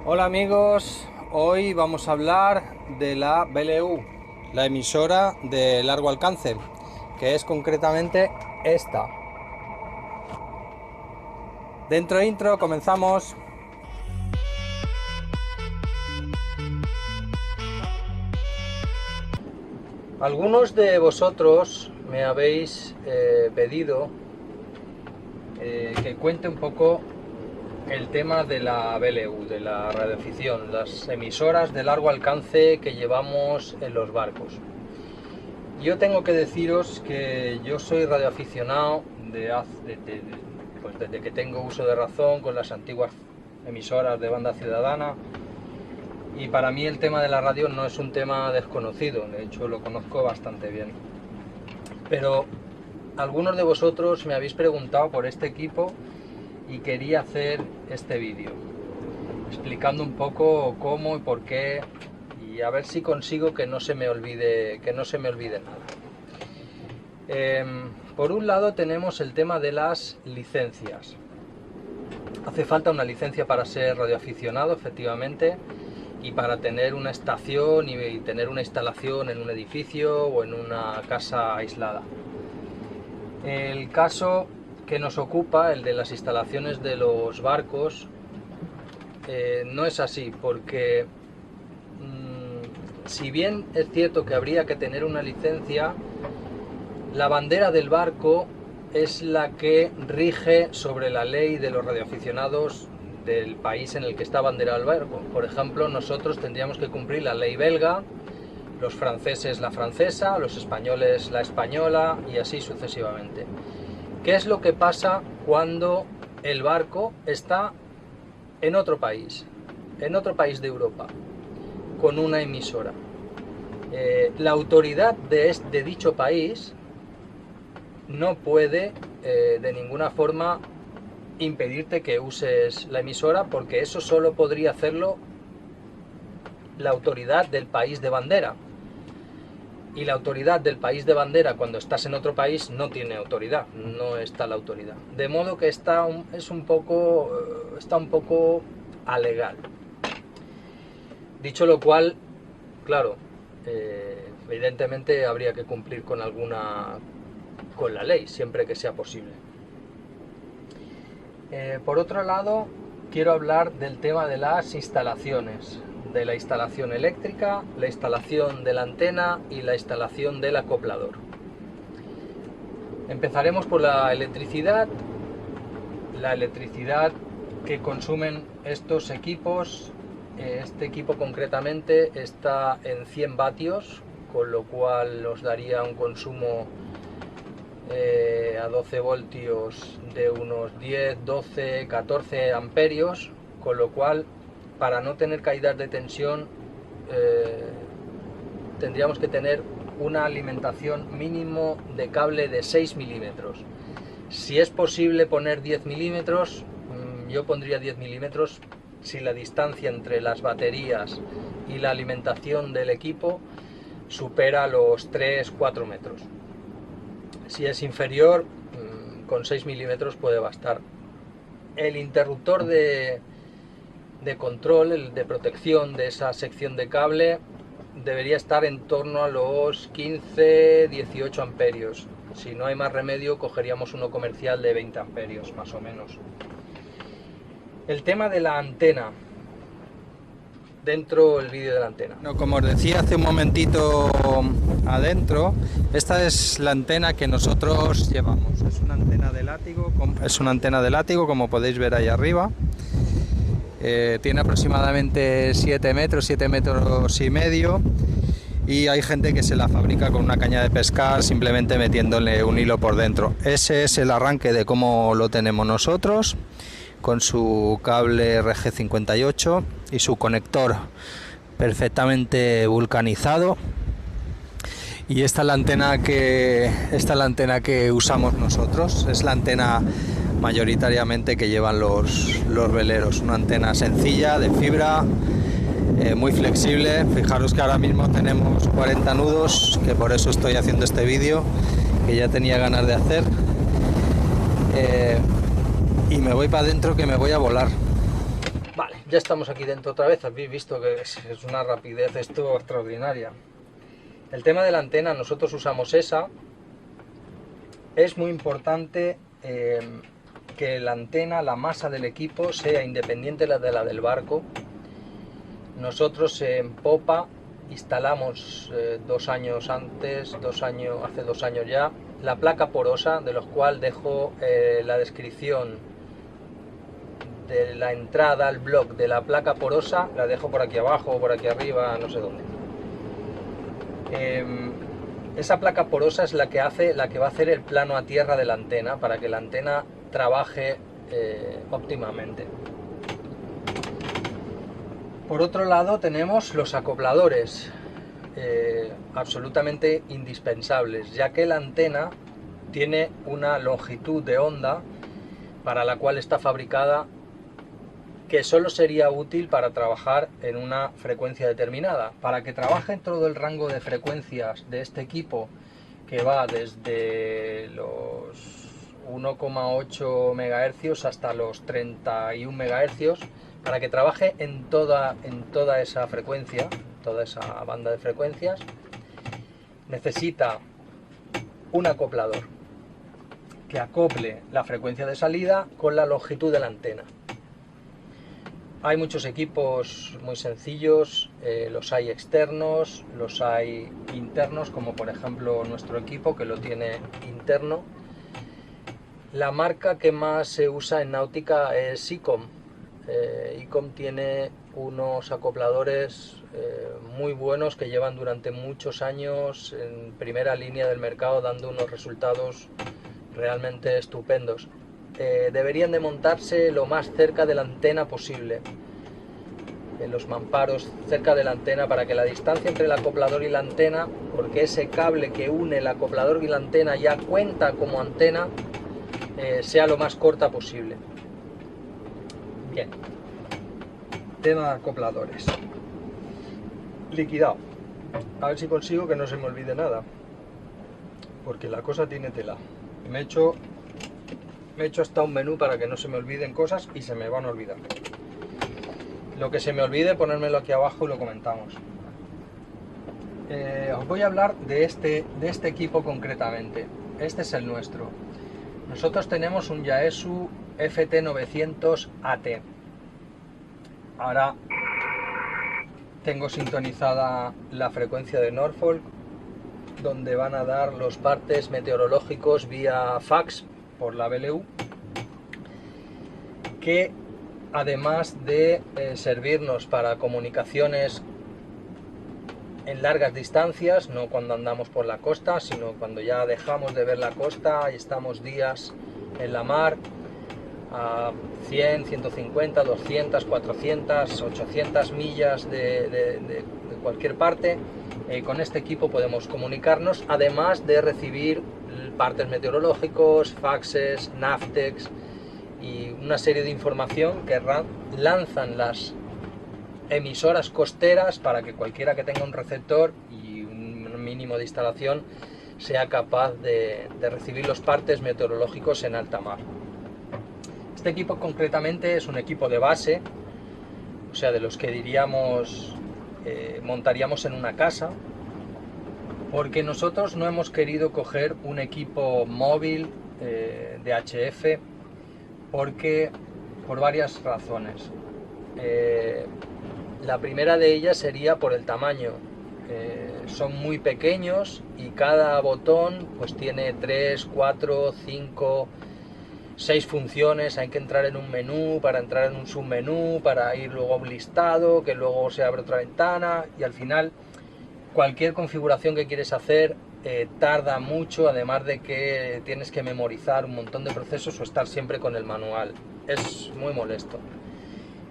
Hola amigos, hoy vamos a hablar de la BLU, la emisora de largo alcance, que es concretamente esta. Dentro intro, comenzamos. Algunos de vosotros me habéis pedido que cuente un poco el tema de la BLU, de la radioafición, las emisoras de largo alcance que llevamos en los barcos. Yo tengo que deciros que yo soy radioaficionado pues desde que tengo uso de razón con las antiguas emisoras de banda ciudadana, y para mí el tema de la radio no es un tema desconocido, de hecho lo conozco bastante bien. Pero algunos de vosotros me habéis preguntado por este equipo y quería hacer este vídeo explicando un poco cómo y por qué, y a ver si consigo que no se me olvide nada. Por un lado tenemos el tema de las licencias. Hace falta una licencia para ser radioaficionado, efectivamente, y para tener una estación y tener una instalación en un edificio o en una casa aislada. El caso que nos ocupa, el de las instalaciones de los barcos, no es así, porque si bien es cierto que habría que tener una licencia, la bandera del barco es la que rige sobre la ley de los radioaficionados del país en el que está abanderado el barco. Por ejemplo, nosotros tendríamos que cumplir la ley belga, los franceses la francesa, los españoles la española y así sucesivamente. ¿Qué es lo que pasa cuando el barco está en otro país de Europa, con una emisora? La autoridad de dicho país no puede de ninguna forma impedirte que uses la emisora, porque eso solo podría hacerlo la autoridad del país de bandera. Y la autoridad del país de bandera, cuando estás en otro país, no tiene autoridad, no está la autoridad. De modo que está un poco alegal. Dicho lo cual, claro, evidentemente habría que cumplir con la ley, siempre que sea posible. Por otro lado, quiero hablar del tema de las instalaciones, de la instalación eléctrica, la instalación de la antena y la instalación del acoplador. Empezaremos por la electricidad. La electricidad que consumen estos equipos, este equipo concretamente está en 100 vatios, con lo cual nos daría un consumo a 12 voltios de unos 10, 12, 14 amperios, con lo cual, para no tener caídas de tensión, tendríamos que tener una alimentación mínimo de cable de 6 milímetros. Si es posible poner 10 milímetros, yo pondría 10 milímetros si la distancia entre las baterías y la alimentación del equipo supera los 3-4 metros. Si es inferior, con 6 milímetros puede bastar. El interruptor de control, el de protección de esa sección de cable, debería estar en torno a los 15-18 amperios. Si no hay más remedio, cogeríamos uno comercial de 20 amperios, más o menos. El tema de la antena. Dentro el vídeo de la antena. No, como os decía hace un momentito adentro, esta es la antena que nosotros llevamos. Es una antena de látigo, como podéis ver ahí arriba. Tiene aproximadamente 7 metros y medio, y hay gente que se la fabrica con una caña de pescar, simplemente metiéndole un hilo por dentro. Ese es el arranque de cómo lo tenemos nosotros, con su cable RG58 y su conector perfectamente vulcanizado. Y esta es la antena que usamos nosotros. Es la antena mayoritariamente que llevan los veleros. Una antena sencilla, de fibra, muy flexible. Fijaros que ahora mismo tenemos 40 nudos, que por eso estoy haciendo este vídeo, que ya tenía ganas de hacer. Y me voy para adentro, que me voy a volar. Vale, Ya estamos aquí dentro otra vez, habéis visto que es una rapidez esto extraordinaria. El tema de la antena, nosotros usamos esa. Es muy importante que la antena, la masa del equipo, sea independiente de la del barco. Nosotros en popa instalamos 2 años antes, hace 2 años ya, la placa porosa, de los cual dejo la descripción de la entrada al blog de la placa porosa, la dejo por aquí abajo o por aquí arriba, no sé dónde. Esa placa porosa es la que va a hacer el plano a tierra de la antena para que la antena trabaje óptimamente. Por otro lado tenemos los acopladores, absolutamente indispensables, ya que la antena tiene una longitud de onda para la cual está fabricada, que solo sería útil para trabajar en una frecuencia determinada. Para que trabaje en todo el rango de frecuencias de este equipo, que va desde los 1,8 MHz hasta los 31 MHz, para que trabaje en toda esa frecuencia, toda esa banda de frecuencias, necesita un acoplador que acople la frecuencia de salida con la longitud de la antena. Hay muchos equipos muy sencillos, los hay externos, los hay internos, como por ejemplo nuestro equipo que lo tiene interno. La marca que más se usa en náutica es ICOM. ICOM tiene unos acopladores muy buenos que llevan durante muchos años en primera línea del mercado, dando unos resultados realmente estupendos. Deberían de montarse lo más cerca de la antena posible, en los mamparos cerca de la antena, para que la distancia entre el acoplador y la antena, porque ese cable que une el acoplador y la antena ya cuenta como antena, sea lo más corta posible. Bien, tema de acopladores, liquidado. A ver si consigo que no se me olvide nada, porque la cosa tiene tela. Me he hecho hasta un menú para que no se me olviden cosas, y se me van a olvidar. Lo que se me olvide, ponérmelo aquí abajo y lo comentamos. Os voy a hablar de este equipo concretamente. Este es el nuestro. Nosotros tenemos un Yaesu FT900 AT. Ahora tengo sintonizada la frecuencia de Norfolk, donde van a dar los partes meteorológicos vía fax por la BLU, que además de servirnos para comunicaciones en largas distancias, no cuando andamos por la costa, sino cuando ya dejamos de ver la costa y estamos días en la mar a 100, 150, 200, 400, 800 millas de cualquier parte. Con este equipo podemos comunicarnos, además de recibir partes meteorológicos, faxes, navtex y una serie de información que lanzan las emisoras costeras para que cualquiera que tenga un receptor y un mínimo de instalación sea capaz de recibir los partes meteorológicos en alta mar. Este equipo concretamente es un equipo de base, o sea, de los que diríamos montaríamos en una casa, porque nosotros no hemos querido coger un equipo móvil de HF, porque por varias razones. La primera de ellas sería por el tamaño. Son muy pequeños y cada botón pues tiene 3, 4, 5, 6 funciones. Hay que entrar en un menú, para entrar en un submenú, para ir luego a un listado, que luego se abre otra ventana, y al final cualquier configuración que quieres hacer tarda mucho, además de que tienes que memorizar un montón de procesos o estar siempre con el manual. Es muy molesto.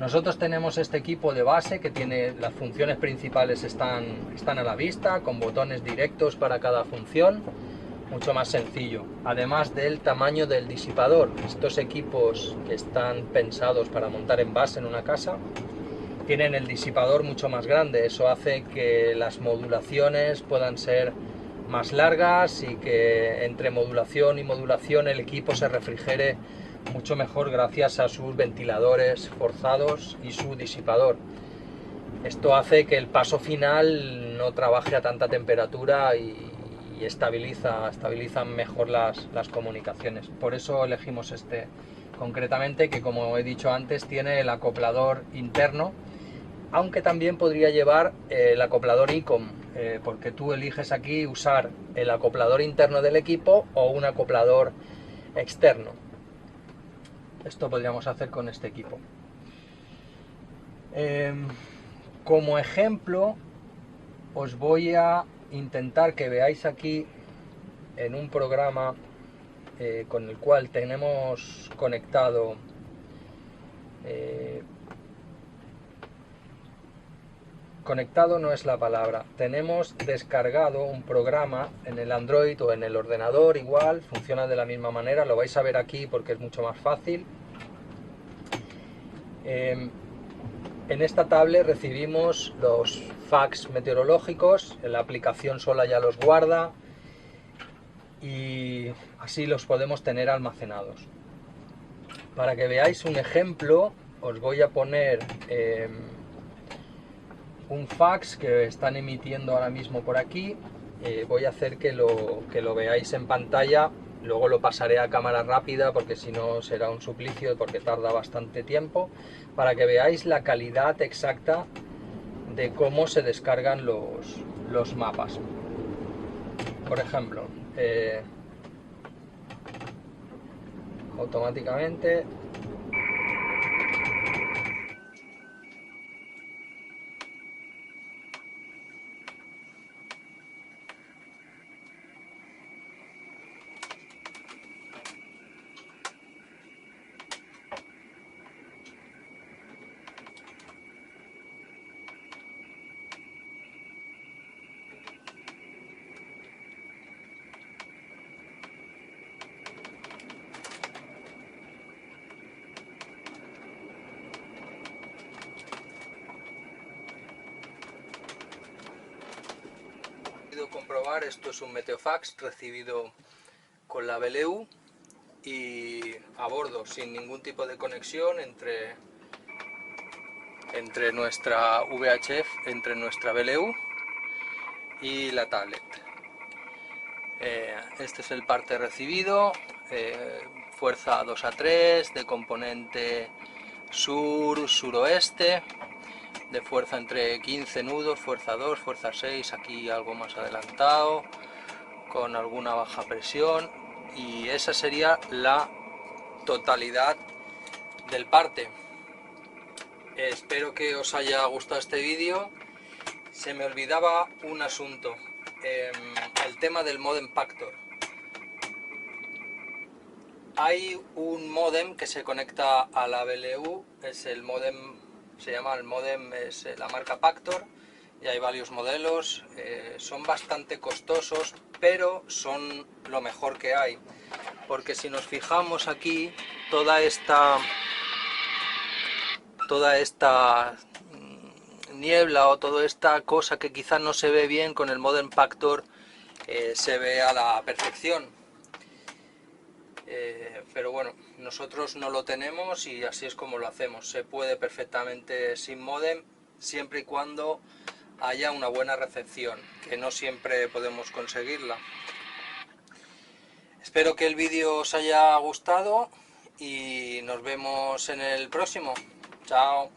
Nosotros tenemos este equipo de base que tiene las funciones principales, están a la vista, con botones directos para cada función, mucho más sencillo. Además del tamaño del disipador, estos equipos que están pensados para montar en base en una casa, tienen el disipador mucho más grande. Eso hace que las modulaciones puedan ser más largas y que entre modulación y modulación el equipo se refrigere mucho mejor gracias a sus ventiladores forzados y su disipador. Esto hace que el paso final no trabaje a tanta temperatura y estabilizan mejor las comunicaciones. Por eso elegimos este concretamente, que como he dicho antes tiene el acoplador interno, aunque también podría llevar el acoplador ICOM, porque tú eliges aquí usar el acoplador interno del equipo o un acoplador externo. Esto podríamos hacer con este equipo. Como ejemplo, os voy a intentar que veáis aquí en un programa con el cual tenemos conectado conectado no es la palabra, tenemos descargado un programa en el Android o en el ordenador, igual, funciona de la misma manera, lo vais a ver aquí porque es mucho más fácil. En esta tablet recibimos los fax meteorológicos, la aplicación sola ya los guarda y así los podemos tener almacenados. Para que veáis un ejemplo, os voy a poner un fax que están emitiendo ahora mismo por aquí. Voy a hacer que lo veáis en pantalla, luego lo pasaré a cámara rápida porque si no será un suplicio, porque tarda bastante tiempo, para que veáis la calidad exacta de cómo se descargan los mapas. Por ejemplo, automáticamente comprobar, esto es un Meteofax recibido con la BLU y a bordo, sin ningún tipo de conexión entre nuestra VHF, entre nuestra BLU y la tablet. Este es el parte recibido, fuerza 2 a 3, de componente sur-suroeste, de fuerza entre 15 nudos, fuerza 2, fuerza 6, aquí algo más adelantado, con alguna baja presión, y esa sería la totalidad del parte. Espero que os haya gustado este vídeo. Se me olvidaba un asunto, el tema del modem Pactor. Hay un modem que se conecta a la BLU, es el modem, se llama el modem, es la marca Pactor, y hay varios modelos, son bastante costosos, pero son lo mejor que hay, porque si nos fijamos aquí, toda esta niebla o toda esta cosa que quizás no se ve bien con el modem Pactor, se ve a la perfección. Pero bueno, nosotros no lo tenemos y así es como lo hacemos. Se puede perfectamente sin modem, siempre y cuando haya una buena recepción, que no siempre podemos conseguirla. Espero que el vídeo os haya gustado y nos vemos en el próximo. Chao.